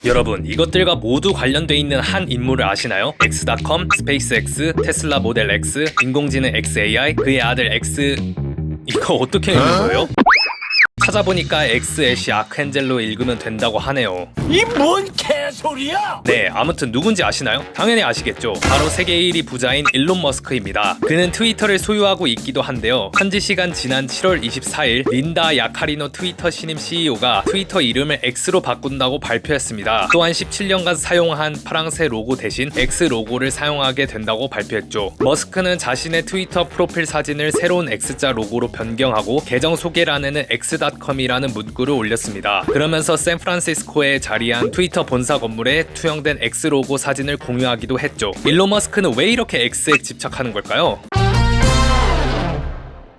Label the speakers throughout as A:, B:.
A: 여러분, 이것들과 모두 관련돼 있는 한 인물을 아시나요? X.com, 스페이스X, 테슬라 모델 X, 인공지능 XAI, 그의 아들 X... 이거 어떻게 읽는 거예요? 찾아보니까 엑스애쉬 아크엔젤로 읽으면 된다고 하네요.
B: 이 뭔 개소리야!
A: 네, 아무튼 누군지 아시나요? 당연히 아시겠죠. 바로 세계 1위 부자인 일론 머스크입니다. 그는 트위터를 소유하고 있기도 한데요. 현지 시간 지난 7월 24일 린다 야카리노 트위터 신임 CEO가 트위터 이름을 X로 바꾼다고 발표했습니다. 또한 17년간 사용한 파랑새 로고 대신 X 로고를 사용하게 된다고 발표했죠. 머스크는 자신의 트위터 프로필 사진을 새로운 X자 로고로 변경하고 계정 소개란에는 X.com이라는 문구를 올렸습니다. 그러면서 샌프란시스코에 자리한 트위터 본사 건물에 투영된 X 로고 사진을 공유하기도 했죠. 일론 머스크는 왜 이렇게 X에 집착하는 걸까요?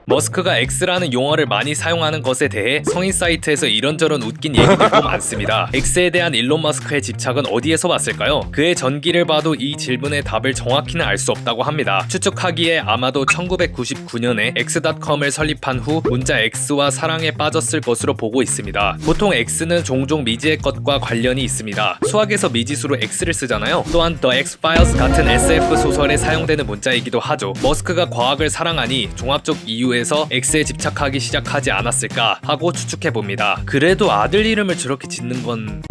A: 머스크가 X라는 용어를 많이 사용하는 것에 대해 성인 사이트에서 이런저런 웃긴 얘기들도 많습니다. X에 대한 일론 머스크의 집착은 어디에서 왔을까요? 그의 전기를 봐도 이 질문의 답을 정확히는 알 수 없다고 합니다. 추측하기에 아마도 1999년에 X.com을 설립한 후 문자 X와 사랑에 빠졌을 것으로 보고 있습니다. 보통 X는 종종 미지의 것과 관련이 있습니다. 수학에서 미지수로 X를 쓰잖아요. 또한 The X-Files 같은 SF 소설에 사용되는 문자이기도 하죠. 머스크가 과학을 사랑하니 종합적 이유에서 X에 집착하기 시작하지 않았을까 하고 추측해봅니다. 그래도 아들 이름을 저렇게 짓는 건...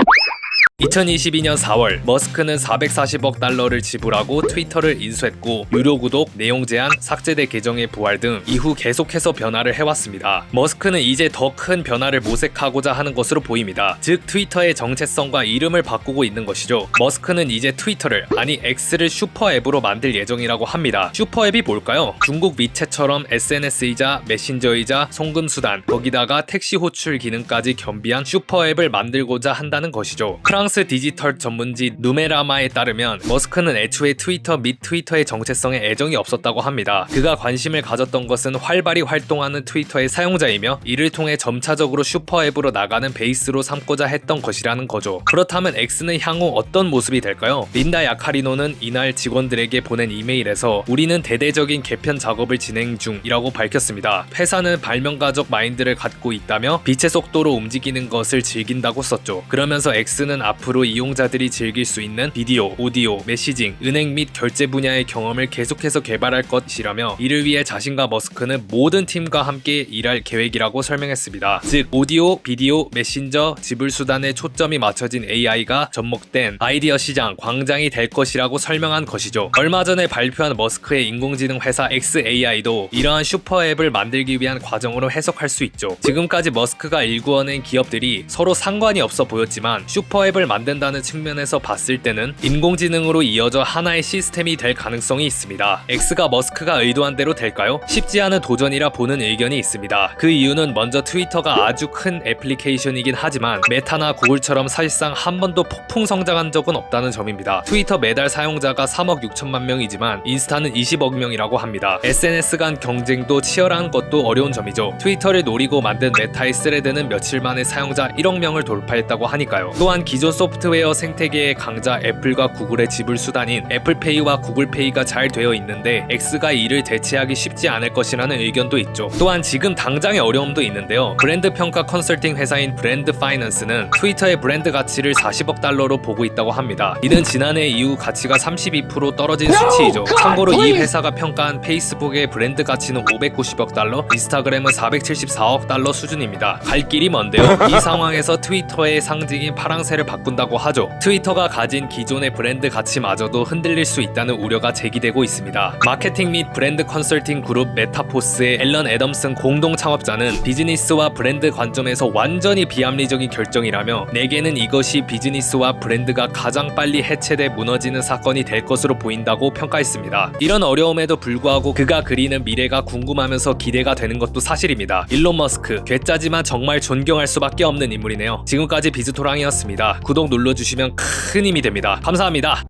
A: 2022년 4월 머스크는 440억 달러를 지불하고 트위터를 인수했고 유료 구독, 내용 제한, 삭제된 계정의 부활 등 이후 계속해서 변화를 해왔습니다. 머스크는 이제 더 큰 변화를 모색하고자 하는 것으로 보입니다. 즉 트위터의 정체성과 이름을 바꾸고 있는 것이죠. 머스크는 이제 트위터를, 아니 X를 슈퍼앱으로 만들 예정이라고 합니다. 슈퍼앱이 뭘까요? 중국 미챗처럼 SNS이자 메신저이자 송금수단, 거기다가 택시 호출 기능까지 겸비한 슈퍼앱을 만들고자 한다는 것이죠. 프랑스 디지털 전문지 누메라마에 따르면 머스크는 애초에 트위터 및 트위터의 정체성에 애정이 없었다고 합니다. 그가 관심을 가졌던 것은 활발히 활동하는 트위터의 사용자이며 이를 통해 점차적으로 슈퍼앱으로 나가는 베이스로 삼고자 했던 것이라는 거죠. 그렇다면 X는 향후 어떤 모습이 될까요? 린다 야카리노는 이날 직원들에게 보낸 이메일에서 우리는 대대적인 개편 작업을 진행 중이라고 밝혔습니다. 회사는 발명가적 마인드를 갖고 있다며 빛의 속도로 움직이는 것을 즐긴다고 썼죠. 그러면서 X는 앞으로 이용자들이 즐길 수 있는 비디오, 오디오, 메시징, 은행 및 결제 분야의 경험을 계속해서 개발할 것이라며 이를 위해 자신과 머스크는 모든 팀과 함께 일할 계획이라고 설명했습니다. 즉 오디오, 비디오, 메신저, 지불 수단에 초점이 맞춰진 AI가 접목된 아이디어 시장, 광장이 될 것이라고 설명한 것이죠. 얼마 전에 발표한 머스크의 인공지능 회사 XAI도 이러한 슈퍼앱을 만들기 위한 과정으로 해석할 수 있죠. 지금까지 머스크가 일구어낸 기업들이 서로 상관이 없어 보였지만 슈퍼앱을 만든다는 측면에서 봤을 때는 인공지능으로 이어져 하나의 시스템이 될 가능성이 있습니다. X가 머스크가 의도한 대로 될까요? 쉽지 않은 도전이라 보는 의견이 있습니다. 그 이유는 먼저 트위터가 아주 큰 애플리케이션이긴 하지만 메타나 구글처럼 사실상 한 번도 폭풍 성장한 적은 없다는 점입니다. 트위터 매달 사용자가 3억 6천만 명이지만 인스타는 20억 명이라고 합니다. SNS 간 경쟁도 치열한 것도 어려운 점이죠. 트위터를 노리고 만든 메타의 스레드는 며칠 만에 사용자 1억 명을 돌파했다고 하니까요. 또한 기존 소프트웨어 생태계의 강자 애플과 구글의 지불 수단인 애플페이와 구글페이가 잘 되어 있는데 X가 이를 대체하기 쉽지 않을 것이라는 의견도 있죠. 또한 지금 당장의 어려움도 있는데요. 브랜드 평가 컨설팅 회사인 브랜드 파이낸스는 트위터의 브랜드 가치를 40억 달러로 보고 있다고 합니다. 이는 지난해 이후 가치가 32% 떨어진 수치이죠. 참고로 이 회사가 평가한 페이스북의 브랜드 가치는 590억 달러, 인스타그램은 474억 달러 수준입니다. 갈 길이 먼데요. 이 상황에서 트위터의 상징인 파랑새를 바꾼다고 하죠. 트위터가 가진 기존의 브랜드 가치마저도 흔들릴 수 있다는 우려가 제기되고 있습니다. 마케팅 및 브랜드 컨설팅 그룹 메타포스의 앨런 애덤슨 공동 창업자는 비즈니스와 브랜드 관점에서 완전히 비합리적인 결정이라며 내게는 이것이 비즈니스와 브랜드가 가장 빨리 해체돼 무너지는 사건이 될 것으로 보인다고 평가했습니다. 이런 어려움에도 불구하고 그가 그리는 미래가 궁금하면서 기대가 되는 것도 사실입니다. 일론 머스크, 괴짜지만 정말 존경할 수밖에 없는 인물이네요. 지금까지 비즈토랑이었습니다. 구독 눌러주시면 큰 힘이 됩니다. 감사합니다.